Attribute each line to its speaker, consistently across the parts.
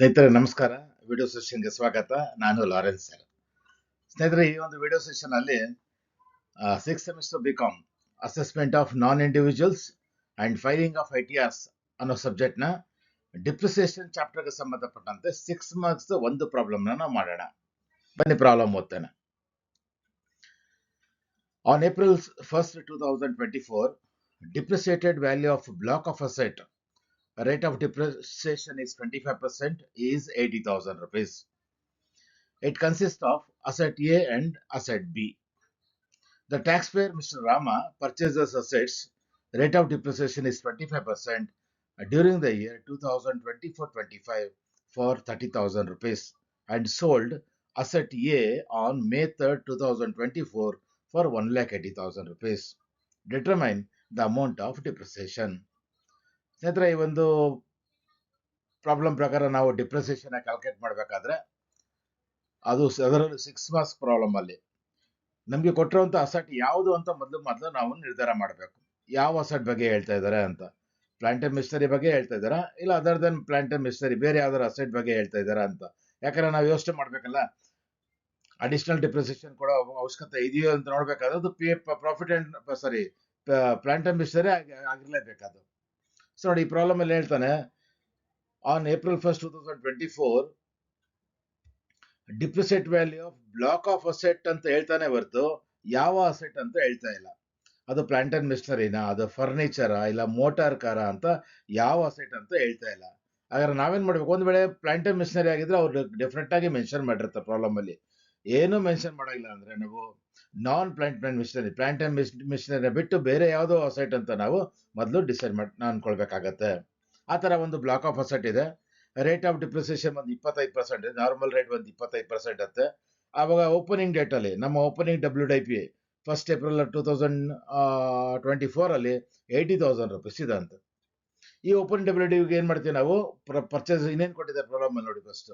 Speaker 1: ಸ್ನೇಹಿತರೆ ನಮಸ್ಕಾರ. ವಿಡಿಯೋ ಸೆಷನ್ಗೆ ಸ್ವಾಗತ. ನಾನು ಲಾರೆನ್ಸ್ ಸರ್. ಸ್ನೇಹಿತರೆ, ಈ ಒಂದು ವಿಡಿಯೋ ಸೆಷನ್ ಅಲ್ಲಿ 6th semester BCom assessment of non individuals and filing of ITRs ಅನ್ನೋ ಸಬ್ಜೆಕ್ಟ್ ನ ಡಿಪ್ರಿಸಿಯೇಷನ್ ಚಾಪ್ಟರ್ ಗೆ ಸಂಬಂಧಪಟ್ಟಂತೆ 6 ಮಾರ್ಕ್ಸ್ ಒಂದು ಪ್ರಾಬ್ಲಮ್ ನಾವು ಮಾಡೋಣ. ಬನ್ನಿ ಪ್ರಾಬ್ಲಮ್ ಓದ್ತೇನೆ. On April 1st, 2024, depreciated value of block of asset, rate of depreciation is 25%, is 80,000 rupees. It consists of asset A and asset B. The taxpayer, Mr. Rama, purchases assets. Rate of depreciation is 25% during the year 2024-25 for 30,000 rupees and sold asset A on May 3rd, 2024 for 1,80,000 rupees. Determine the amount of depreciation. ಸ್ನೇಹಿತರೆ, ಈ ಒಂದು problem ಪ್ರಕಾರ ನಾವು depreciation calculate ಮಾಡಬೇಕಾದ್ರೆ ಅದು ಅದರಲ್ಲಿ 6 marks problem ಅಲ್ಲಿ ನಮಗೆ ಕೊಟ್ಟಿರುವಂತ ಅಸೆಟ್ ಯಾವುದು ಅಂತ ಮೊದಲು ನಾವು ನಿರ್ಧಾರ ಮಾಡಬೇಕು. ಯಾವ ಅಸೆಟ್ ಬಗ್ಗೆ ಹೇಳ್ತಾ ಇದ್ದಾರೆ ಅಂತ. ಪ್ಲಾಂಟ್ ಅಂಡ್ ಮಿಷನರಿ ಬಗ್ಗೆ ಹೇಳ್ತಾ ಇದ್ದಾರಾ, ಇಲ್ಲ other than plant and machinery ಬೇರೆ ಯಾವ್ದಾರು ಅಸೆಟ್ ಬಗ್ಗೆ ಹೇಳ್ತಾ ಇದ್ದಾರಾ ಅಂತ. ಯಾಕಂದ್ರೆ ನಾವು ಯೋಚನೆ ಮಾಡ್ಬೇಕಲ್ಲ, ಅಡಿಷನಲ್ ಡಿಪ್ರಿಸಿಯೇಷನ್ ಕೊಡೋ ಅವಶ್ಯಕತೆ ಇದೆಯೋ ಅಂತ ನೋಡ್ಬೇಕಾದ್ರೆ ಅದು profit and plant and machinery ಆಗಿರ್ಲೇಬೇಕಾದ್ರು. ಸೊ ನೋಡಿ, ಈ ಪ್ರಾಬ್ಲಮ್ ಅಲ್ಲಿ ಹೇಳ್ತಾನೆ, on April 1st, 2024 depreciate value of block of asset ಅಂತ ಹೇಳ್ತಾನೆ ಹೊರತು ಯಾವ ಅಸೆಟ್ ಅಂತ ಹೇಳ್ತಾ ಇಲ್ಲ. ಅದು ಪ್ಲಾಂಟ್ ಅಂಡ್ ಮಿಷನರಿನಾ, ಅದು ಫರ್ನಿಚರಾ, ಇಲ್ಲ ಮೋಟಾರ್ ಕಾರ ಅಂತ ಯಾವ ಅಸೆಟ್ ಅಂತ ಹೇಳ್ತಾ ಇಲ್ಲ. ಹಾಗಾದ್ರೆ ನಾವೇನ್ ಮಾಡ್ಬೇಕು, ಒಂದ್ ವೇಳೆ ಪ್ಲಾಂಟ್ ಅಂಡ್ ಮಿಷನರಿ ಆಗಿದ್ರೆ ಅವ್ರು ಡೆಫಿನೆಟ್ ಆಗಿ ಮೆನ್ಷನ್ ಮಾಡಿರ್ತಾರೆ ಪ್ರಾಬ್ಲಮ್ ಅಲ್ಲಿ. ಏನು ಮೆನ್ಷನ್ ಮಾಡಿಲ್ಲ ಅಂದ್ರೆ ನಾವು non plant and machinery, plant and machinery ಬಿಟ್ಟು ಬೇರೆ ಯಾವುದೋ ಅಸೆಟ್ ಅಂತ ನಾವು ಮೊದಲು ಡಿಸೈಡ್ ಮಾಡಿ ಅನ್ಕೊಳ್ಬೇಕಾಗತ್ತೆ. ಆ ತರ ಒಂದು ಬ್ಲಾಕ್ ಆಫ್ ಅಸೆಟ್ ಇದೆ. ರೇಟ್ ಆಫ್ ಡಿಪ್ರಿಸಿಯೇಷನ್ ಒಂದು 25%, ನಾರ್ಮಲ್ ರೇಟ್ ಒಂದು 25% ಅಂತೆ. ಆವಾಗ ಓಪನಿಂಗ್ ಡೇಟ್ ಅಲ್ಲಿ ನಮ್ಮ ಓಪನಿಂಗ್ WDIP 1st April 2024 ಅಲ್ಲಿ 80,000 rupees ಇದೆ ಅಂತ. ಈ ಓಪನ್ WDIP ಏನ್ ಮಾಡ್ತೀವಿ ನಾವು, ಪರ್ಚೇಸ್ ಇನ್ನೇನ್ ಕೊಟ್ಟಿದ್ದಾರೆ ಪ್ರಾಬ್ಲಮ್ ಅಲ್ಲಿ ನೋಡಿ. First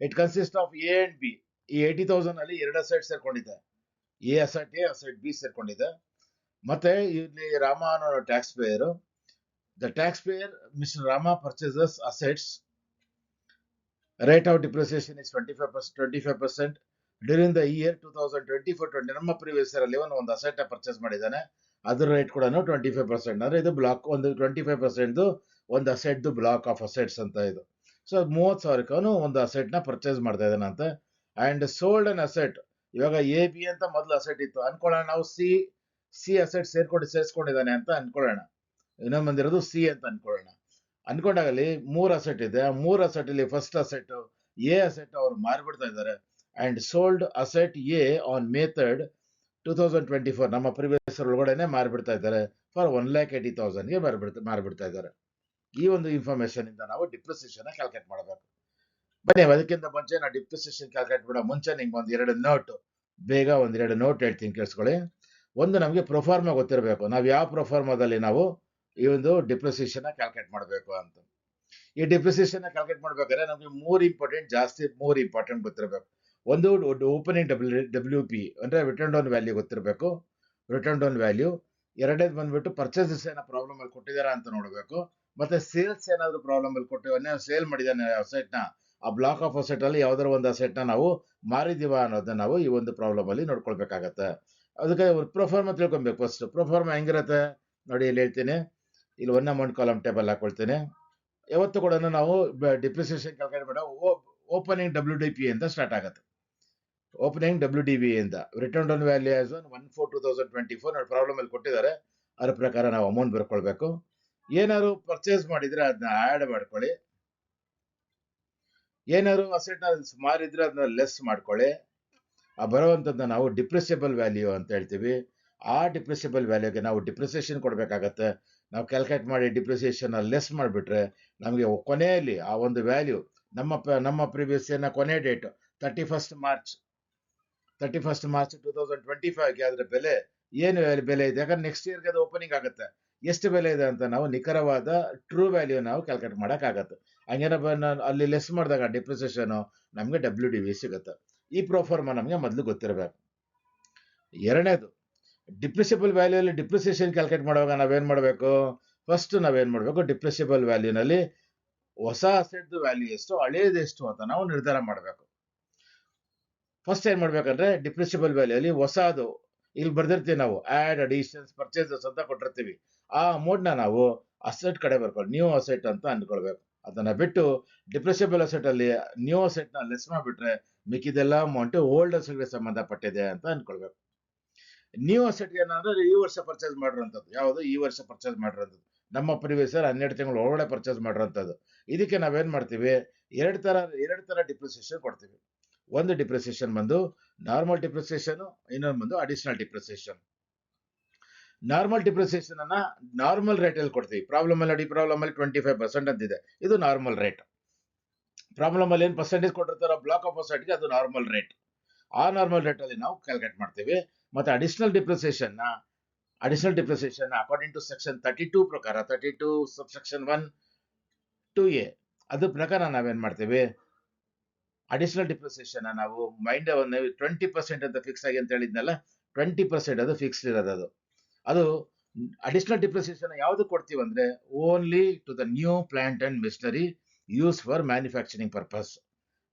Speaker 1: it consist of A and B. ಈ 80,000 ಅಲ್ಲಿ ಎರಡು ಅಸೆಟ್ ಸೇರ್ಕೊಂಡಿದೆ. ಎ ಅಸೆಟ್ ಬಿ ಸೇರ್ಕೊಂಡಿದೆ. ಮತ್ತೆ ಇಲ್ಲಿ ರಾಮ ಅನ್ನೋ tax payer. The tax pair mister Rama purchases assets. Rate of depreciation is 25% during the year 2024-20. ನಮ್ಮ ಪ್ರೀವಿಯಸ್ ಇಯರ್ ಅಲ್ಲಿ ಒಂದು ಅಸೆಟ್ ಪರ್ಚೇಸ್ ಮಾಡಿದ್ದಾನೆ, ಅದ್ರ ರೇಟ್ ಕೂಡ 25%. ಅಂದ್ರೆ ಇದು ಬ್ಲಾಕ್ ಒಂದು 25% ಒಂದು ಅಸೆಟ್ ಬ್ಲಾಕ್ ಆಫ್ ಅಸೆಟ್ಸ್ ಅಂತ ಇದು. ಸೊ 30,000ಕ್ಕೆ ಅವನು ಒಂದು ಅಸೆಟ್ ನ ಪರ್ಚೇಸ್ ಮಾಡ್ತಾ ಇದ್ದಾನೆ ಅಂತ. And sold an asset. ಇವಾಗ ಎ ಬಿ ಅಂತ ಮೊದಲು ಅಸೆಟ್ ಇತ್ತು ಅನ್ಕೊಳ್ಳೋಣ, ನಾವು ಸಿ ಅಸೆಟ್ ಸೇರಿಸ್ಕೊಂಡಿದ್ದಾನೆ ಅಂತ ಅನ್ಕೊಳ್ಳೋಣ. ಇನ್ನೊಂದು ಬಂದಿರೋದು ಸಿ ಅಂತ ಅನ್ಕೊಂಡಾಗಲಿ 3 ಅಸೆಟ್ ಇದೆ. ಆ 3 ಅಸೆಟ್ ಇಲ್ಲಿ ಫಸ್ಟ್ ಅಸೆಟ್ ಎ ಅಸೆಟ್ ಅವ್ರು ಮಾರ್ಬಿಡ್ತಾ ಇದ್ದಾರೆ. And sold asset A on May 3rd, 2024 ನಮ್ಮ ಪ್ರಿವಿಯಸ್ ಒಳಗಡೆನೆ ಮಾರ್ಬಿಡ್ತಾ ಇದ್ದಾರೆ ಫಾರ್ 1,80,000 ಗೆ ಮಾರ್ಬಿಡ್ತಾ ಇದ್ದಾರೆ. ಈ ಒಂದು ಇನ್ಫಾರ್ಮೇಶನ್ ಇಂದ ನಾವು ಡಿಪ್ರಿಸಿಯೇಷನ್ ಕ್ಯಾಲ್ಕುಲೇಟ್ ಮಾಡಬೇಕು. ಬನ್ನಿ, ಅದಕ್ಕಿಂತ ಮುಂಚೆ ನಾವು ಡಿಪ್ರಿಸಿಯೇಷನ್ ಕ್ಯಾಲ್ಕುಲೇಟ್ ಮಾಡೋ ಮುಂಚೆ ನಿಮ್ಗೆ ಒಂದೆರಡು ನೋಟ್ ಹೇಳ್ತೀನಿ, ಕೇಳಿಸ್ಕೊಳ್ಳಿ. ಒಂದು, ನಮಗೆ ಪ್ರೊಫಾರ್ಮಾ ಗೊತ್ತಿರಬೇಕು. ನಾವು ಯಾವ ಪ್ರೊಫಾರ್ಮಾದಲ್ಲಿ ನಾವು ಈ ಒಂದು ಡಿಪ್ರಿಸಿಯೇಷನ್ ಕ್ಯಾಲ್ಕುಲೇಟ್ ಮಾಡಬೇಕು ಅಂತ. ಈ ಡಿಪ್ರಿಸಿಯೇಷನ್ ಕ್ಯಾಲ್ಕುಲೇಟ್ ಮಾಡ್ಬೇಕಾದ್ರೆ ನಮಗೆ ಮೂರು ಇಂಪಾರ್ಟೆಂಟ್ ಗೊತ್ತಿರಬೇಕು. ಒಂದು, ಓಪನಿಂಗ್ WP ಅಂದ್ರೆ ರಿಟರ್ನ್ ಡೌನ್ ವ್ಯಾಲ್ಯೂ ಗೊತ್ತಿರಬೇಕು, ರಿಟರ್ನ್ ಡೌನ್ ವ್ಯಾಲ್ಯೂ. ಎರಡನೇದು ಬಂದ್ಬಿಟ್ಟು ಪರ್ಚೇಸಸ್ ಏನೋ ಪ್ರಾಬ್ಲಮ್ ಅಲ್ಲಿ ಕೊಟ್ಟಿದಾರ ಅಂತ ನೋಡಬೇಕು. ಮತ್ತೆ ಸೇಲ್ಸ್ ಏನಾದ್ರು ಪ್ರಾಬ್ಲಮ್ ಅಲ್ಲಿ ಕೊಟ್ಟಿದ್ದಾನೆ, ಸೇಲ್ ಮಾಡಿದಾನೆ ಅಸೆಟ್ ನ, ಆ ಬ್ಲಾಕ್ ಆಫ್ ಅಸೆಟ್ ಅಲ್ಲಿ ಯಾವ್ದಾರ ಒಂದು ಅಸೆಟ್ ನ ನಾವು ಮಾರಿದೀವ ಅನ್ನೋದನ್ನ ನಾವು ಈ ಒಂದು ಪ್ರಾಬ್ಲಮ್ ಅಲ್ಲಿ ನೋಡ್ಕೊಳ್ಬೇಕಾಗತ್ತೆ. ಅದಕ್ಕೆ ಪ್ರೊಫಾರ್ಮಾ ತಿಳ್ಕೊಬೇಕು. ಫಸ್ಟ್ ಪ್ರೊಫಾರ್ಮಾ ಹೆಂಗಿರತ್ತೆ ನೋಡಿ, ಇಲ್ಲಿ ಹೇಳ್ತೀನಿ. ಇಲ್ಲಿ 1 ಅಮೌಂಟ್ ಕಾಲಮ್ ಟೇಬಲ್ ಹಾಕೊಳ್ತೇನೆ. ಯಾವತ್ತು ಕೂಡ ನಾವು ಡಿಪ್ರಿಸಿಯೇಷನ್ ಕ್ಯಾಲ್ಕುಲೇಟ್ ಮಾಡೋ ಓಪನಿಂಗ್ WDP ಅಂತ ಸ್ಟಾರ್ಟ್ ಆಗುತ್ತೆ. ಓಪನಿಂಗ್ WDP ಇಂದ return down value as on 1/4/2024 ನೋಡಿ ಪ್ರಾಬ್ಲಮ್ ಅಲ್ಲಿ ಕೊಟ್ಟಿದ್ದಾರೆ. ಅದ್ರ ಪ್ರಕಾರ ನಾವು ಅಮೌಂಟ್ ಬರ್ಕೊಳ್ಬೇಕು. ಏನಾದ್ರು ಪರ್ಚೇಸ್ ಮಾಡಿದ್ರೆ ಅದನ್ನ ಆಡ್ ಮಾಡ್ಕೊಳ್ಳಿ, ಏನಾದ್ರು ಅಸೆಟ್ ಮಾರಿದ್ರೆ ಅದನ್ನ ಲೆಸ್ ಮಾಡ್ಕೊಳ್ಳಿ. ಆ ಬರುವಂತದ್ದನ್ನ ನಾವು ಡಿಪ್ರಿಸಿಯಬಲ್ ವ್ಯಾಲ್ಯೂ ಅಂತ ಹೇಳ್ತೀವಿ. ಆ ಡಿಪ್ರಿಸಿಯಬಲ್ ವ್ಯಾಲ್ಯೂಗೆ ನಾವು ಡಿಪ್ರಿಸಿಯೇಷನ್ ಕೊಡ್ಬೇಕಾಗತ್ತೆ. ನಾವು ಕ್ಯಾಲ್ಕುಲೇಟ್ ಮಾಡಿ ಡಿಪ್ರಿಸಿಯೇಷನ್ ಲೆಸ್ ಮಾಡಿಬಿಟ್ರೆ ನಮಗೆ ಕೊನೆಯಲ್ಲಿ ಆ ಒಂದು ವ್ಯಾಲ್ಯೂ ನಮ್ಮ ಪ್ರಿವಿಯಸ್ ಇಯರ್ನ ಕೊನೆ ಡೇಟ್ 31st March 2025ಗೆ ಅದರ ಬೆಲೆ ಏನು ಬೆಲೆ ಇದೆ, ಯಾಕಂದ್ರೆ ನೆಕ್ಸ್ಟ್ ಇಯರ್ಗೆ ಅದು ಓಪನಿಂಗ್ ಆಗುತ್ತೆ, ಎಷ್ಟು ಬೆಲೆ ಇದೆ ಅಂತ ನಾವು ನಿಖರವಾದ ಟ್ರೂ ವ್ಯಾಲ್ಯೂ ನಾವು ಕ್ಯಾಲ್ಕುಲೇಟ್ ಮಾಡೋಕ್ಕಾಗತ್ತೆ. ಹಂಗೇನಪ್ಪ ಅಲ್ಲಿ ಲೆಸ್ ಮಾಡಿದಾಗ ಡಿಪ್ರಿಸಿಯೇಷನ್ ನಮಗೆ WDV ಸಿಗುತ್ತೆ. ಈ ಪ್ರೊಫಾರ್ಮಾ ನಮಗೆ ಮೊದಲು ಗೊತ್ತಿರಬೇಕು. ಎರಡನೇದು, ಡಿಪ್ರಿಸಿಯಬಲ್ ವ್ಯಾಲ್ಯೂ ಅಲ್ಲಿ ಡಿಪ್ರಿಸಿಯೇಷನ್ ಕ್ಯಾಲ್ಕುಲೇಟ್ ಮಾಡುವಾಗ ನಾವೇನ್ ಮಾಡಬೇಕು, ಫಸ್ಟ್ ನಾವೇನ್ ಮಾಡಬೇಕು, ಡಿಪ್ರಿಸಿಯಬಲ್ ವ್ಯಾಲ್ಯೂನಲ್ಲಿ ಹೊಸ ಅಸೆಟ್ ವ್ಯಾಲ್ಯೂ ಎಷ್ಟು, ಹಳೇದೆಷ್ಟು ಅಂತ ನಾವು ನಿರ್ಧಾರ ಮಾಡಬೇಕು. ಫಸ್ಟ್ ಏನ್ ಮಾಡ್ಬೇಕಂದ್ರೆ ಡಿಪ್ರಿಸಿಬಲ್ ವ್ಯಾಲ್ಯೂ ಅಲ್ಲಿ ಹೊಸದು ಇಲ್ಲಿ ಬರ್ದಿರ್ತೀವಿ ನಾವು, ಆಡ್, ಅಡಿಷನ್ಸ್, ಪರ್ಚೇಸಸ್ ಅಂತ ಕೊಟ್ಟಿರ್ತೀವಿ. ಆ ಅಮೌಂಟ್ ನಾವು ಅಸೆಟ್ ಕಡೆ ಬರ್ಕೊಳ್ಳಿ, ನ್ಯೂ ಅಸೆಟ್ ಅಂತ ಅನ್ಕೊಳ್ಬೇಕು. ಅದನ್ನ ಬಿಟ್ಟು ಡಿಪ್ರಿಸಿಬಲ್ ಅಸೆಟ್ ಅಲ್ಲಿ ನ್ಯೂ ಅಸೆಟ್ ನ ಲೆಸ್ ಮಾಡ್ಬಿಟ್ರೆ ಮಿಕ್ಕಿದೆಲ್ಲ ಅಮೌಂಟ್ ಓಲ್ಡ್ ಅಸೆಟ್ ಗೆ ಸಂಬಂಧಪಟ್ಟಿದೆ ಅಂತ ಅನ್ಕೊಳ್ಬೇಕು. ನ್ಯೂ ಅಸೆಟ್ ಏನಂದ್ರೆ ಈ ವರ್ಷ ಪರ್ಚೇಸ್ ಮಾಡಿರೋಂಥದ್ದು. ಯಾವುದು? ಈ ವರ್ಷ ಪರ್ಚೇಸ್ ಮಾಡಿರೋಂಥದ್ದು. ನಮ್ಮ ಪ್ರಿವಿಯಸ್ 12 ತಿಂಗಳು ಒಳಗಡೆ ಪರ್ಚೇಸ್ ಮಾಡಿರೋಂಥದ್ದು. ಇದಕ್ಕೆ ನಾವೇನ್ ಮಾಡ್ತೀವಿ, ಎರಡು ತರ ಡಿಪ್ರಿಸಿಯೇಷನ್ ಕೊಡ್ತೀವಿ. ಒಂದು ಡಿಪ್ರಿಸಿಯೇಷನ್ ಬಂದು ನಾರ್ಮಲ್ ಡಿಪ್ರಿಸಿಯೇಷನ್, ಇನ್ನೊಂದು ಬಂದು ಅಡಿಷನಲ್ ಡಿಪ್ರಿಸಿಯೇಷನ್. ನಾರ್ಮಲ್ ಡಿಪ್ರಿಸಿಯೇಷನ್ ಅನ್ನ ನಾರ್ಮಲ್ ರೇಟ್ ಅಲ್ಲಿ ಕೊಡ್ತೀವಿ. ಪ್ರಾಬ್ಲಮ್ ಅಲ್ಲಿ 25% ಅಂತಿದೆ, ಇದು ನಾರ್ಮಲ್ ರೇಟ್. ಪ್ರಾಬ್ಲಮ್ ಅಲ್ಲಿ ಏನ್ ಪರ್ಸೆಂಟೇಜ್ ಕೊಟ್ಟಿರ್ತಾರೋ ಬ್ಲಾಕ್ ಆಫ್ ಅಸೆಟ್ ಗೆ ಅದು ನಾರ್ಮಲ್ ರೇಟ್. ಆ ನಾರ್ಮಲ್ ರೇಟ್ ಅಲ್ಲಿ ನಾವು ಕ್ಯಾಲ್ಕುಲೇಟ್ ಮಾಡ್ತೀವಿ. ಮತ್ತೆ additional depreciation according to section 32 ಪ್ರಕಾರ, 32 ಸಬ್ಸೆಕ್ಷನ್ 1 2A ಅದ್ರ ಪ್ರಕಾರ ನಾವೇನ್ ಮಾಡ್ತೀವಿ, ಅಡಿಷನಲ್ ಡಿಪ್ರಿಸಿಯೇಷನ್ ನಾವು ಮೈಂಡ್ 20% ಅಂತ ಫಿಕ್ಸ್ ಆಗಿ ಅಂತ ಹೇಳಿದ್ನಲ್ಲ, 20% ಅದು ಫಿಕ್ಸ್ಡ್ ಇರೋದು. ಅದು ಅಡಿಷನಲ್ ಡಿಪ್ರಿಸಿಯೇಷನ್ ಯಾವ್ದು ಕೊಡ್ತೀವಿ ಅಂದ್ರೆ only to the new plant and machinery use for manufacturing purpose.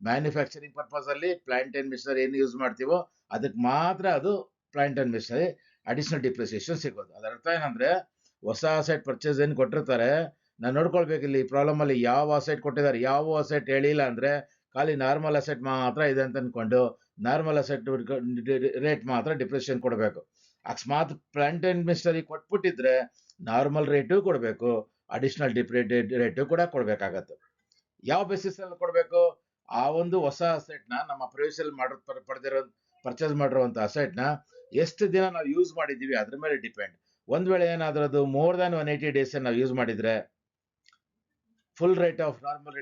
Speaker 1: Manufacturing purpose ಅಲ್ಲಿ ಪ್ಲಾಂಟ್ ಅಂಡ್ ಮಿಷನರಿ ಏನು ಯೂಸ್ ಮಾಡ್ತೀವೋ ಅದಕ್ಕೆ ಮಾತ್ರ ಅದು plant and machinery additional depreciation ಸಿಗೋದು. ಅದರ ಅರ್ಥ ಏನಂದ್ರೆ ಹೊಸ ಅಸೆಟ್ ಪರ್ಚೇಸ್ ಏನ್ ಕೊಟ್ಟಿರ್ತಾರೆ, ನಾನು ನೋಡ್ಕೊಳ್ಬೇಕು ಇಲ್ಲಿ ಪ್ರಾಬ್ಲಮ್ ಅಲ್ಲಿ ಯಾವ ಅಸೆಟ್ ಕೊಟ್ಟಿದ್ದಾರೆ, ಯಾವ ಅಸೆಟ್ ಹೇಳಿಲ್ಲ ಅಂದ್ರೆ ಖಾಲಿ ನಾರ್ಮಲ್ ಅಸೆಟ್ ಮಾತ್ರ ಇದೆ ಅಂತ ಅನ್ಕೊಂಡು ನಾರ್ಮಲ್ ಅಸೆಟ್ ರೇಟ್ ಮಾತ್ರ ಡಿಪ್ರಿಸಿಯೇಷನ್ ಕೊಡಬೇಕು. ಅಕಸ್ಮಾತ್ ಪ್ಲಾಂಟ್ ಅಂಡ್ ಮಿಷನರಿ ಕೊಟ್ಬಿಟ್ಟಿದ್ರೆ ನಾರ್ಮಲ್ ರೇಟು ಕೊಡಬೇಕು, ಅಡಿಷನಲ್ ರೇಟು ಕೂಡ ಕೊಡ್ಬೇಕಾಗತ್ತೆ. ಯಾವ ಬೇಸಿಸ್ ಅಲ್ಲಿ ಕೊಡಬೇಕು? ಆ ಒಂದು ಹೊಸ ಅಸೆಟ್ ನ ನಮ್ಮ ಪ್ರಿವಿಯಸ್ ಪಡೆದಿರೋ ಪರ್ಚೇಸ್ ಮಾಡಿರುವಂತ ಅಸೆಟ್ ನ ಎಷ್ಟು ದಿನ ನಾವು ಯೂಸ್ ಮಾಡಿದೀವಿ ಅದ್ರ ಮೇಲೆ ಡಿಪೆಂಡ್. ಒಂದ್ ವೇಳೆ ಏನಾದ್ರೂ ಅದು ಮೋರ್ ದನ್ 180 ಡೇಸ್ ನಾವು ಯೂಸ್ ಮಾಡಿದ್ರೆ full rate of normal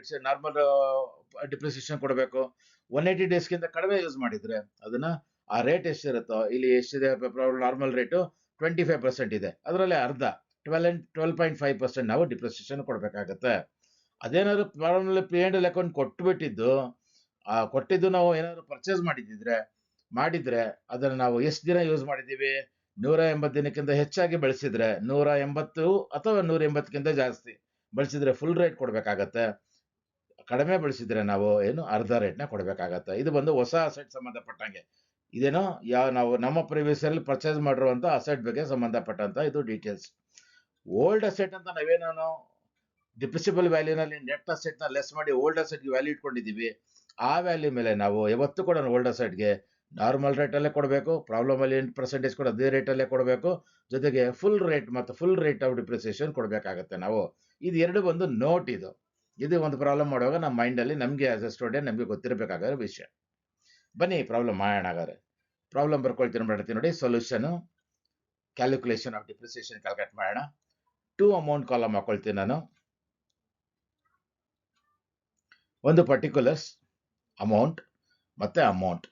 Speaker 1: depreciation ಕೊಡಬೇಕು. 180 ಡೇಸ್ಗಿಂತ ಕಡಿಮೆ ಯೂಸ್ ಮಾಡಿದ್ರೆ ಅದನ್ನ ಆ ರೇಟ್ ಎಷ್ಟಿರುತ್ತೋ, ಇಲ್ಲಿ ಎಷ್ಟಿದೆ ನಾರ್ಮಲ್ ರೇಟು 25% ಇದೆ, ಅದರಲ್ಲಿ ಅರ್ಧ 12.5% ನಾವು ಡಿಪ್ರಿಸಿಯೇಷನ್ ಕೊಡ್ಬೇಕಾಗತ್ತೆ. ಅದೇನಾದ್ರು ಪ್ರಾಬ್ಲಮ್ P&L ಅಕೌಂಟ್ ಕೊಟ್ಟಿದ್ದು ನಾವು ಏನಾದ್ರು ಪರ್ಚೇಸ್ ಮಾಡಿದ್ರೆ ಅದನ್ನ ನಾವು ಎಷ್ಟು ದಿನ ಯೂಸ್ ಮಾಡಿದೀವಿ, 180 ದಿನಕ್ಕಿಂತ ಹೆಚ್ಚಾಗಿ ಬಳಸಿದ್ರೆ 180 ಅಥವಾ 180ಕ್ಕಿಂತ ಜಾಸ್ತಿ ಬಳಸಿದ್ರೆ ಫುಲ್ ರೇಟ್ ಕೊಡ್ಬೇಕಾಗತ್ತೆ. ಕಡಿಮೆ ಬಳಸಿದ್ರೆ ನಾವು ಅರ್ಧ ರೇಟ್ ನ ಕೊಡ್ಬೇಕಾಗತ್ತೆ. ಇದು ಬಂದು ಹೊಸ ಅಸೆಟ್ ಸಂಬಂಧಪಟ್ಟಂಗೆ. ಇದೇನೋ ನಾವು ನಮ್ಮ ಪ್ರಿವಿಯಸ್ ಅಲ್ಲಿ ಪರ್ಚೇಸ್ ಮಾಡಿರುವಂತ ಅಸೆಟ್ ಬಗ್ಗೆ ಸಂಬಂಧಪಟ್ಟಂತ ಇದು ಡೀಟೇಲ್ಸ್. ಓಲ್ಡ್ ಅಸೆಟ್ ಅಂತ ನಾವೇನೋ ಡಿಪ್ರಿಸಿಬಲ್ ವ್ಯಾಲ್ಯೂನಲ್ಲಿ ನೆಟ್ ಅಸೆಟ್ ನ ಲೆಸ್ ಮಾಡಿ ಓಲ್ಡ್ ಅಸೆಟ್ ವ್ಯಾಲ್ಯೂ ಇಟ್ಕೊಂಡಿದೀವಿ. ಆ ವ್ಯಾಲ್ಯೂ ಮೇಲೆ ನಾವು ಯಾವತ್ತೂ ಕೂಡ ಓಲ್ಡ್ ಅಸೆಟ್ಗೆ ನಾರ್ಮಲ್ ರೇಟ್ ಅಲ್ಲೇ ಕೊಡಬೇಕು. ಪ್ರಾಬ್ಲಮ್ ಅಲ್ಲಿ 8% ಕೂಡ ಅದೇ ರೇಟ್ ಅಲ್ಲೇ ಕೊಡಬೇಕು. ಜೊತೆಗೆ ಫುಲ್ ರೇಟ್ ಆಫ್ ಡಿಪ್ರಿಸಿಯೇಷನ್ ಕೊಡ್ಬೇಕಾಗತ್ತೆ ನಾವು. ಇದು ಎರಡು ಬಂದು ನೋಟ್. ಇದು ಒಂದು ಪ್ರಾಬ್ಲಮ್ ಮಾಡುವಾಗ ನಮ್ಮ ಮೈಂಡ್ ಅಲ್ಲಿ ನಮ್ಗೆ ಆಸ್ ಎ ಸ್ಟೂಡೆಂಟ್ ನಮ್ಗೆ ಗೊತ್ತಿರಬೇಕಾಗಿರೋ ವಿಷಯ. ಬನ್ನಿ ಪ್ರಾಬ್ಲಮ್ ಮಾಡೋಣ. ಹಾಗಾದ್ರೆ ಪ್ರಾಬ್ಲಮ್ ಬರ್ಕೊಳ್ತೀನಿ ನೋಡಿ. Solution calculation of depreciation calculate ಮಾಡೋಣ. 2 ಅಮೌಂಟ್ ಕಾಲಮ್ ಹಾಕೊಳ್ತೀನಿ ನಾನು. ಒಂದು ಪರ್ಟಿಕ್ಯುಲರ್ಸ್ ಅಮೌಂಟ್ ಮತ್ತೆ ಅಮೌಂಟ್.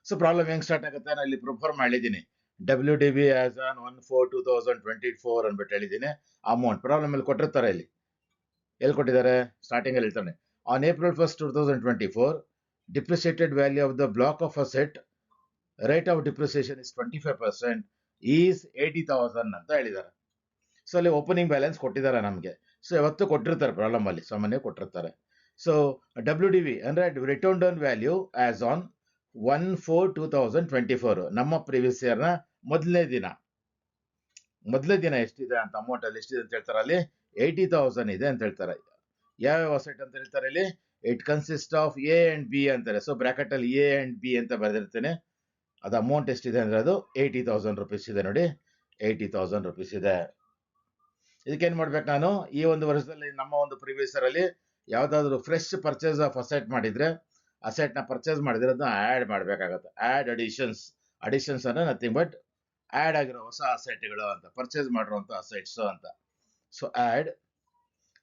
Speaker 1: ಸೊ ಪ್ರಾಬ್ಲಮ್ ಹೆಂಗ್ ಸ್ಟಾರ್ಟ್ ಆಗುತ್ತೆ, ನಾನು ಇಲ್ಲಿ ಪ್ರಿಫರ್ ಮಾಡಿದ್ದೀನಿ WDB ಆಸ್ ಆನ್ 1/4/2024 ಅಂದ್ಬಿಟ್ಟು ಹೇಳಿದ್ದೀನಿ. ಅಮೌಂಟ್ ಪ್ರಾಬ್ಲಮ್ ಅಲ್ಲಿ ಕೊಟ್ಟಿರ್ತಾರೆ, ಎಲ್ಲಿ ಕೊಟ್ಟಿದ್ದಾರೆ, ಸ್ಟಾರ್ಟಿಂಗ್ ಅಲ್ಲಿ ಹೇಳ್ತಾನೆ, on April 1st 2024 depreciated value of the block of asset rate of depreciation is 25% is 80,000 ಅಂತ ಹೇಳಿದ್ದಾರೆ. ಸೊ ಅಲ್ಲಿ ಓಪನಿಂಗ್ ಬ್ಯಾಲೆನ್ಸ್ ಕೊಟ್ಟಿದ್ದಾರೆ ನಮಗೆ. ಸೊ ಯಾವತ್ತು ಕೊಟ್ಟಿರ್ತಾರೆ ಪ್ರಾಬ್ಲಮ್ ಅಲ್ಲಿ, ಸಾಮಾನ್ಯ ಕೊಟ್ಟಿರ್ತಾರೆ. ಸೊ WDV ಅಂದ್ರೆ return down value as on 1/4/2024 ನಮ್ಮ ಪ್ರಿವಿಯಸ್ ಇಯರ್ ನ ಮೊದಲನೇ ದಿನ ಎಷ್ಟಿದೆ ಅಂತ, ಅಮೌಂಟ್ ಅಲ್ಲಿ ಎಷ್ಟಿದೆ ಅಂತ ಹೇಳ್ತಾರೆ, ಅಲ್ಲಿ 80,000 ಇದೆ ಅಂತ ಹೇಳ್ತಾರೆ. ಯಾವ ಅಸೆಟ್ ಅಂತ ಹೇಳ್ತಾರೆ ಇಲ್ಲಿ, it consist of A and B ಅಂತಾರೆ. ಸೊ ಬ್ರಾಕೆಟ್ ಅಲ್ಲಿ A and B ಅಂತ ಬರೆದಿರ್ತೇನೆ. ಅದು ಅಮೌಂಟ್ ಎಷ್ಟಿದೆ ಅಂದ್ರೆ ಅದು 80,000 ರುಪೀಸ್ ಇದೆ ನೋಡಿ, 80,000 ರುಪೀಸ್ ಇದೆ. ಇದಕ್ಕೇನ್ ಮಾಡ್ಬೇಕು, ನಾನು ಈ ಒಂದು ವರ್ಷದಲ್ಲಿ ನಮ್ಮ ಒಂದು ಪ್ರಿವಿಯಸ್ ಇಯರ್ ಅಲ್ಲಿ ಯಾವ್ದಾದ್ರು ಫ್ರೆಶ್ ಪರ್ಚೇಸ್ ಆಫ್ ಅಸೆಟ್ ಮಾಡಿದ್ರೆ, ಅಸೆಟ್ ನ ಪರ್ಚೇಸ್ ಮಾಡಿದ್ರೆ ಅದನ್ನ ಆಡ್ ಮಾಡ್ಬೇಕಾಗತ್ತೆ. ಆಡ್ ಅಡಿಷನ್ಸ್ ಅಂದ್ರೆ ನಥಿಂಗ್ ಬಟ್ ಆಡ್ ಆಗಿರೋ ಹೊಸ ಅಸೆಟ್ಗಳು ಅಂತ, ಪರ್ಚೇಸ್ ಮಾಡಿರುವಂತ ಅಸೆಟ್ಸ್ ಅಂತ. So add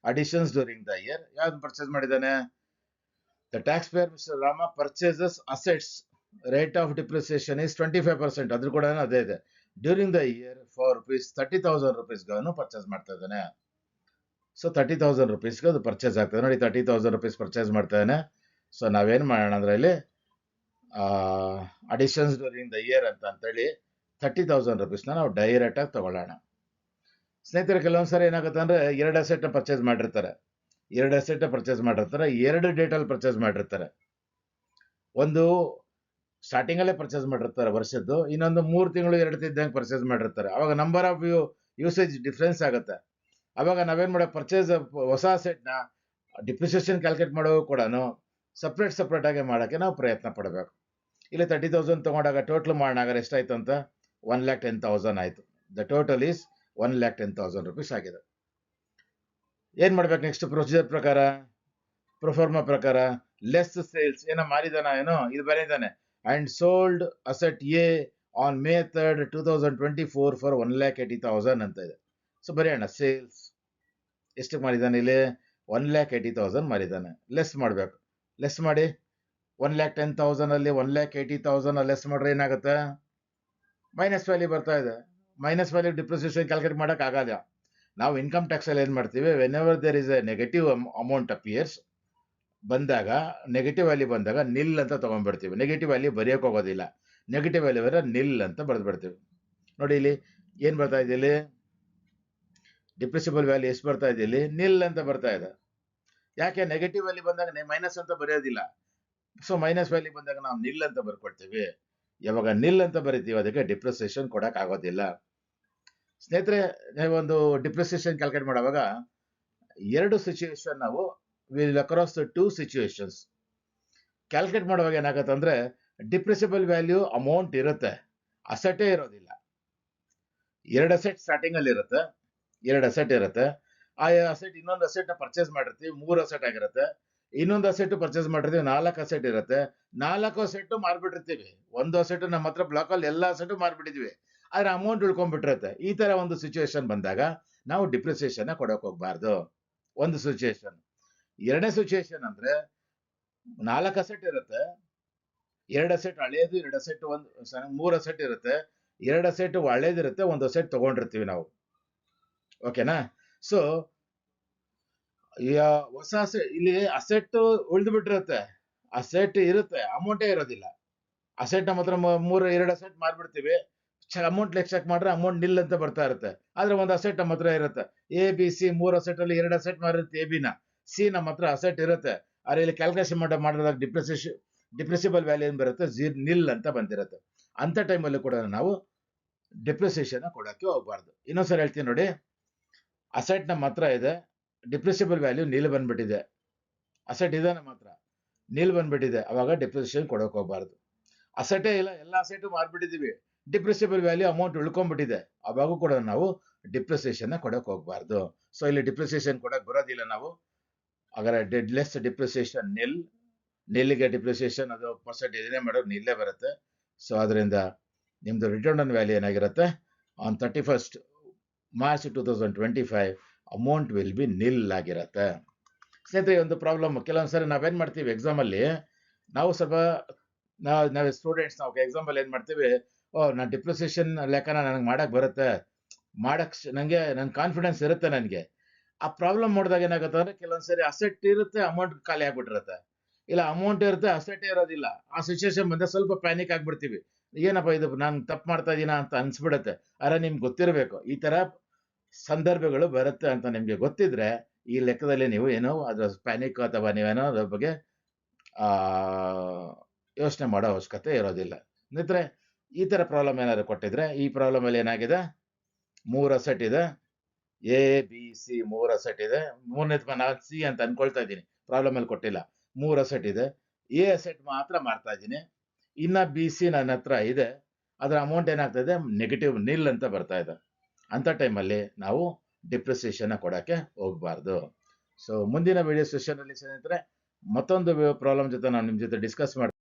Speaker 1: additions during the year. ಯಾವ್ದು ಪರ್ಚೇಸ್ ಮಾಡಿದ್ದಾನೆ, the tax pair mister Rama purchases assets rate of depreciation is 25%, ಅದ್ರ ಕೂಡ ಅದೇ ಇದೆ. ಡ್ಯೂರಿಂಗ್ ದ ಇಯರ್ ಫಾರ್ ₹30,000 ಗಳನ್ನು ಪರ್ಚೇಸ್ ಮಾಡ್ತಾ ಇದ್ದಾನೆ. ಸೊ 30,000 ರುಪೀಸ್ಗೆ ಅದು ಪರ್ಚೇಸ್ ಆಗ್ತದೆ ನೋಡಿ, 30,000 ರುಪೀಸ್ ಪರ್ಚೇಸ್ ಮಾಡ್ತಾ ಇದ್ದಾನೆ. ಸೊ ನಾವೇನ್ ಮಾಡೋಣ ಅಂದ್ರೆ ಇಲ್ಲಿ ಅಡಿಷನ್ಸ್ ಡ್ಯೂರಿಂಗ್ ದ ಇಯರ್ ಅಂತೇಳಿ 30,000 ರುಪೀಸ್ನ ನಾವು ಡೈರೆಕ್ಟ್ ಆಗಿ ತಗೊಳ್ಳೋಣ. ಸ್ನೇಹಿತರೆ, ಕೆಲವೊಂದ್ಸರಿ ಏನಾಗುತ್ತೆ ಅಂದ್ರೆ ಎರಡು ಅಸೆಟ್ ನ ಪರ್ಚೇಸ್ ಮಾಡಿರ್ತಾರೆ. 2 ಅಸೆಟ್ ಪರ್ಚೇಸ್ ಮಾಡಿರ್ತಾರೆ, 2 ಡೇಟಲ್ಲಿ ಪರ್ಚೇಸ್ ಮಾಡಿರ್ತಾರೆ. ಒಂದು ಸ್ಟಾರ್ಟಿಂಗ್ ಅಲ್ಲೇ ಪರ್ಚೇಸ್ ಮಾಡಿರ್ತಾರೆ ವರ್ಷದ್ದು, ಇನ್ನೊಂದು 3 ತಿಂಗಳು 2 ತಿಂಗಳಂಗೆ ಪರ್ಚೇಸ್ ಮಾಡಿರ್ತಾರೆ. ಅವಾಗ ನಂಬರ್ ಆಫ್ ಯೂಸೇಜ್ ಡಿಫ್ರೆನ್ಸ್ ಆಗುತ್ತೆ. ಅವಾಗ ನಾವೇನ್ ಮಾಡೋ ಪರ್ಚೇಸ್ ಹೊಸ ಅಸೆಟ್ನ ಡಿಪ್ರಿಸಿಯೇಷನ್ ಕ್ಯಾಲ್ಕುಲೇಟ್ ಮಾಡೋ ಕೂಡ ಸಪ್ರೇಟ್ ಆಗಿ ಮಾಡೋಕ್ಕೆ ನಾವು ಪ್ರಯತ್ನ ಪಡಬೇಕು. ಇಲ್ಲಿ 30,000 ತಗೊಂಡಾಗ ಟೋಟಲ್ ಮಾಡೋಣ ಎಷ್ಟಾಯ್ತು ಅಂತ 1,10,000 ಆಯ್ತು. ದ ಟೋಟಲ್ ಈಸ್ 1,10,000 rupees ಆಗಿದೆ. ಏನ್ ಮಾಡ್ಬೇಕು ನೆಕ್ಸ್ಟ್ ಪ್ರೊಸೀಜರ್ ಪ್ರಕಾರ, ಪ್ರೊಫಾರ್ಮಾ ಪ್ರಕಾರ? ಲೆಸ್ ಸೇಲ್ಸ್ ಏನೋ ಮಾರಿದಾನ, ಏನೋ ಇದು ಬರೀದಾನೆ, and sold asset A on May 3rd, 2024 for 1,80,000 ಅಂತ ಇದೆ. ಸೊ ಬರೆಯೋಣ, ಸೇಲ್ಸ್ ಎಷ್ಟು ಮಾರಿದಾನೆ ಇಲ್ಲಿ? 1,80,000 ಮಾರಿದಾನೆ. ಲೆಸ್ ಮಾಡಬೇಕು. ಲೆಸ್ ಮಾಡಿ 1,10,000 ಅಲ್ಲಿ 1,80,000 ಲೆಸ್ ಮಾಡ್ರೆ ಏನಾಗುತ್ತೆ? ಮೈನಸ್ ವ್ಯಾಲ್ಯೂ ಬರ್ತಾ ಇದೆ. ಮೈನಸ್ ವ್ಯಾಲ್ಯೂ ಡಿಪ್ರಿಸಿಯೇಷನ್ ಕ್ಯಾಲ್ಕುಲೇಟ್ ಮಾಡಕ್ ಆಗಲ್ಲ. ನಾವು ಇನ್ಕಮ್ ಟ್ಯಾಕ್ಸ್ ಅಲ್ಲಿ ಏನ್ ಮಾಡ್ತೀವಿ, whenever there is a negative amount appears ಬಂದಾಗ, ನೆಗೆಟಿವ್ ವ್ಯಾಲ್ಯೂ ಬಂದಾಗ ನಿಲ್ ಅಂತ ತಗೊಂಡ್ಬಿಡ್ತೀವಿ. ನೆಗೆಟಿವ್ ವ್ಯಾಲ್ಯೂ ಬರೆಯೋಕೆ ಹೋಗೋದಿಲ್ಲ. ನೆಗೆಟಿವ್ ವ್ಯಾಲ್ಯೂ ಬರ ನಿಲ್ ಅಂತ ಬರೆದ್ಬಿಡ್ತೀವಿ. ನೋಡಿ ಇಲ್ಲಿ ಏನ್ ಬರ್ತಾ ಇದೆ, ಇಲ್ಲಿ ಡಿಪ್ರಿಸಿಬಲ್ ವ್ಯಾಲ್ಯೂ ಎಷ್ಟು ಬರ್ತಾ ಇದೆ? ಇಲ್ಲಿ ನಿಲ್ ಅಂತ ಬರ್ತಾ ಇದೆ. ಯಾಕೆ? ನೆಗೆಟಿವ್ ವ್ಯಾಲ್ಯೂ ಬಂದಾಗ ಮೈನಸ್ ಅಂತ ಬರೆಯೋದಿಲ್ಲ. ಸೊ ಮೈನಸ್ ವ್ಯಾಲ್ಯೂ ಬಂದಾಗ ನಾವು ನಿಲ್ ಅಂತ ಬರ್ಕೊಡ್ತೀವಿ. ಯಾವಾಗ ನಿಲ್ ಅಂತ ಬರಿತೀವಿ ಅದಕ್ಕೆ ಡಿಪ್ರಿಸಿಯೇಷನ್ ಕೊಡಕ್ ಆಗೋದಿಲ್ಲ. ಸ್ನೇಹಿತರೆ, ಒಂದು ಡಿಪ್ರಿಸಿಯೇಷನ್ ಕ್ಯಾಲ್ಕುಲೇಟ್ ಮಾಡುವಾಗ 2 ಸಿಚುವೇಶನ್ ನಾವು ವಿಲ್ ಅಕ್ರಾಸ್ 2 ಸಿಚುವೇಶನ್ಸ್ ಕ್ಯಾಲ್ಕುಲೇಟ್ ಮಾಡುವಾಗ ಏನಾಗುತ್ತೆ ಅಂದ್ರೆ, ಡಿಪ್ರಿಸಿಬಲ್ ವ್ಯಾಲ್ಯೂ ಅಮೌಂಟ್ ಇರುತ್ತೆ, ಅಸೆಟೇ ಇರೋದಿಲ್ಲ. 2 ಅಸೆಟ್ ಸ್ಟಾರ್ಟಿಂಗ್ ಅಲ್ಲಿ ಇರುತ್ತೆ, 2 ಅಸೆಟ್ ಇರುತ್ತೆ. ಆ ಅಸೆಟ್ ಇನ್ನೊಂದು ಅಸೆಟ್ ನ ಪರ್ಚೇಸ್ ಮಾಡಿರ್ತೀವಿ, 3 ಅಸೆಟ್ ಆಗಿರುತ್ತೆ. ಇನ್ನೊಂದು ಅಸೆಟ್ ಪರ್ಚೇಸ್ ಮಾಡಿರ್ತೀವಿ, 4 ಅಸೆಟ್ ಇರುತ್ತೆ. 4 ಅಸೆಟ್ ಮಾರ್ಬಿಟ್ಟಿರ್ತೀವಿ. ಒಂದು ಅಸೆಟ್ ನಮ್ಮ ಹತ್ರ ಬ್ಲಾಕ್ ಅಲ್ಲಿ ಎಲ್ಲ ಅಸೆಟ್ ಮಾರ್ಬಿಟ್ಟಿದ್ವಿ, ಆದ್ರೆ ಅಮೌಂಟ್ ಉಳ್ಕೊಂಡ್ಬಿಟ್ಟಿರುತ್ತೆ. ಈ ತರ ಒಂದು ಸಿಚುವೇಶನ್ ಬಂದಾಗ ನಾವು ಡಿಪ್ರಿಸಿಯೇಷನ್ ಕೊಡಕ್ ಹೋಗ್ಬಾರ್ದು. ಒಂದು ಸಿಚುವೇಶನ್. ಎರಡನೇ ಸಿಚುವೇಶನ್ ಅಂದ್ರೆ, 4 ಅಸೆಟ್ ಇರುತ್ತೆ, 2 ಅಸೆಟ್ ಹಳೇದು, 2 ಅಸೆಟ್ 3 ಅಸೆಟ್ ಇರುತ್ತೆ. 2 ಅಸೆಟ್ ಹಳೇದಿರುತ್ತೆ, 1 ಅಸೆಟ್ ತಗೊಂಡಿರ್ತೀವಿ ನಾವು. ಓಕೆನಾ? ಸೊ ಹೊಸ ಇಲ್ಲಿ ಅಸೆಟ್ ಉಳಿದು ಬಿಟ್ಟಿರುತ್ತೆ, ಅಸೆಟ್ ಇರುತ್ತೆ, ಅಮೌಂಟೇ ಇರೋದಿಲ್ಲ. ಅಸೆಟ್ ನಮ್ಮ ಹತ್ರ 2 ಅಸೆಟ್ ಮಾರ್ಬಿಡ್ತೀವಿ, ಅಮೌಂಟ್ ಚೆಕ್ ಮಾಡ್ರೆ ಅಮೌಂಟ್ ನಿಲ್ ಅಂತ ಬರ್ತಾ ಇರುತ್ತೆ. ಆದ್ರೆ ಒಂದು ಅಸೆಟ್ ನಮ್ಮ ಹತ್ರ ಇರುತ್ತೆ, ABC 3 ಅಸೆಟ್ ಅಲ್ಲಿ 2 ಅಸೆಟ್ ಮಾರಿರುತ್ತೆ ಎಬಿನ, ಸಿ ನಮ್ಮ ಹತ್ರ ಅಸೆಟ್ ಇರುತ್ತೆ. ಆದ್ರೆ ಇಲ್ಲಿ ಕ್ಯಾಲ್ಕುಲೇಷನ್ ಮಾಡಿದಾಗ ಡಿಪ್ರಿಸಿಬಲ್ ವ್ಯಾಲ್ಯೂ ಏನ್ ಬರುತ್ತೆ? ನಿಲ್ ಅಂತ ಬಂದಿರುತ್ತೆ. ಅಂತ ಟೈಮಲ್ಲಿ ಕೂಡ ನಾವು ಡಿಪ್ರಿಸಿಯೇಷನ್ ಕೊಡಕ್ಕೆ ಹೋಗ್ಬಾರ್ದು. ಇನ್ನೊಂದ್ಸರಿ ಹೇಳ್ತೀನಿ ನೋಡಿ, ಅಸೆಟ್ ನಮ್ಮ ಹತ್ರ ಇದೆ, ಡಿಪ್ರಿಸಿಬಲ್ ವ್ಯಾಲ್ಯೂ ನಿಲ್ ಬಂದ್ಬಿಟ್ಟಿದೆ. ಅಸೆಟ್ ಇದೆ ನಮ್ಮ ಹತ್ರ, ನಿಲ್ ಬಂದ್ಬಿಟ್ಟಿದೆ, ಅವಾಗ ಡಿಪ್ರಿಸಿಯೇಷನ್ ಕೊಡಕ್ ಹೋಗ್ಬಾರ್ದು. ಅಸೆಟೇ ಇಲ್ಲ, ಎಲ್ಲ ಅಸೆಟ್ ಮಾರ್ಬಿಟ್ಟಿದೀವಿ, ಡಿಪ್ರಿಸಿಬಲ್ ವ್ಯಾಲ್ಯೂ ಅಮೌಂಟ್ ಉಳ್ಕೊಂಡ್ಬಿಟ್ಟಿದೆ, ಅವಾಗ ಕೂಡ ನಾವು ಡಿಪ್ರಿಸಿಯೇಷನ್ ಕೊಡಕ್ ಹೋಗ್ಬಾರ್ದು. ಸೊ ಇಲ್ಲಿ ಡಿಪ್ರಿಸಿಯೇಷನ್ ಕೊಡಕ್ ಬರೋದಿಲ್ಲ ನಾವು. ಹಾಗಾದ್ರೆ ಡೆಡ್ಲೆಸ್ ಡಿಪ್ರಿಸಿಯೇಷನ್ ನಿಲ್ಗೆ ಡಿಪ್ರಿಸಿಯೇಷನ್ ಅದು ಪರ್ಸೆಂಟೇಜ್ ಏನೇ ಮಾಡೋದು ನಿಲ್ಲೇ ಬರುತ್ತೆ. ಸೊ ಅದರಿಂದ ನಿಮ್ದು ರಿಟರ್ನ್ ಆನ್ ವ್ಯಾಲ್ಯೂ ಏನಾಗಿರುತ್ತೆ? On 31st March 2025 amount will be nil ಆಗಿರುತ್ತೆ. ಸ್ನೇಹಿತರೆ, ಒಂದು ಪ್ರಾಬ್ಲಮ್, ಕೆಲವೊಂದ್ಸರಿ ನಾವೇನ್ ಮಾಡ್ತೀವಿ ಎಕ್ಸಾಮ್ ಅಲ್ಲಿ, ನಾವು ಸ್ವಲ್ಪ ನಾವು ಸ್ಟೂಡೆಂಟ್ಸ್ ನಾವು ಎಕ್ಸಾಂಪಲ್ ಏನ್ ಮಾಡ್ತೀವಿ, ನಾನು ಡಿಪ್ರಿಸಿಯೇಷನ್ ಲೆಕ್ಕನ ನನಗೆ ಮಾಡಕ್ ಬರುತ್ತೆ, ನಂಗೆ ಕಾನ್ಫಿಡೆನ್ಸ್ ಇರುತ್ತೆ ನನಗೆ. ಆ ಪ್ರಾಬ್ಲಮ್ ಮಾಡಿದಾಗ ಏನಾಗುತ್ತೆ ಅಂದ್ರೆ, ಕೆಲವೊಂದ್ಸರಿ ಅಸೆಟ್ ಇರುತ್ತೆ, ಅಮೌಂಟ್ ಖಾಲಿ ಆಗ್ಬಿಟ್ಟಿರುತ್ತೆ, ಇಲ್ಲ ಅಮೌಂಟ್ ಇರುತ್ತೆ, ಅಸೆಟ್ ಇರೋದಿಲ್ಲ. ಆ ಸಿಚುವೇಶನ್ ಬಂದ್ರೆ ಸ್ವಲ್ಪ ಪ್ಯಾನಿಕ್ ಆಗ್ಬಿಡ್ತೀವಿ. ಏನಪ್ಪ ಇದು, ನಾನು ತಪ್ಪು ಮಾಡ್ತಾ ಇದೀನ ಅಂತ ಅನ್ಸ್ಬಿಡುತ್ತೆ. ಆದ್ರೆ ನಿಮ್ಗೆ ಗೊತ್ತಿರಬೇಕು, ಈ ತರ ಸಂದರ್ಭಗಳು ಬರುತ್ತೆ ಅಂತ ನಿಮ್ಗೆ ಗೊತ್ತಿದ್ರೆ ಈ ಲೆಕ್ಕದಲ್ಲಿ ನೀವು ಏನೋ ಅದ್ರ ಪ್ಯಾನಿಕ್ ಅಥವಾ ನೀವೇನೋ ಅದ್ರ ಬಗ್ಗೆ ಯೋಚನೆ ಮಾಡೋ ಅವಶ್ಯಕತೆ ಇರೋದಿಲ್ಲ. ಸ್ನೇಹಿತರೆ, ಈ ತರ ಪ್ರಾಬ್ಲಮ್ ಏನಾದ್ರು ಕೊಟ್ಟಿದ್ರೆ, ಈ ಪ್ರಾಬ್ಲಮ್ ಅಲ್ಲಿ ಏನಾಗಿದೆ, 3 ಅಸೆಟ್ ಇದೆ, ABC 3 ಅಸೆಟ್ ಇದೆ. ಮೂರನೇದು ನಾನು ಸಿ ಅಂತ ಅನ್ಕೊಳ್ತಾ ಇದ್ದೀನಿ, ಪ್ರಾಬ್ಲಮ್ ಅಲ್ಲಿ ಕೊಟ್ಟಿಲ್ಲ. 3 ಅಸೆಟ್ ಇದೆ, ಎ ಅಸೆಟ್ ಮಾತ್ರ ಮಾರ್ತಾ ಇದ್ದೀನಿ, ಇನ್ನ BC ನನ್ನ ಹತ್ರ ಇದೆ, ಅದರ ಅಮೌಂಟ್ ಏನಾಗ್ತಾ ಇದೆ? ನೆಗೆಟಿವ್ ನಿಲ್ ಅಂತ ಬರ್ತಾ ಇದೆ. ಅಂತ ಟೈಮಲ್ಲಿ ನಾವು ಡಿಪ್ರಿಸಿಯೇಷನ್ ಕೊಡಕ್ಕೆ ಹೋಗ್ಬಾರ್ದು. ಸೊ ಮುಂದಿನ ವಿಡಿಯೋ ಸೆಷನ್ ಅಲ್ಲಿ ಸ್ನೇಹಿತರೆ ಮತ್ತೊಂದು ಪ್ರಾಬ್ಲಮ್ ಜೊತೆ ನಾನು ನಿಮ್ ಜೊತೆ ಡಿಸ್ಕಸ್ ಮಾಡ್ತೀನಿ.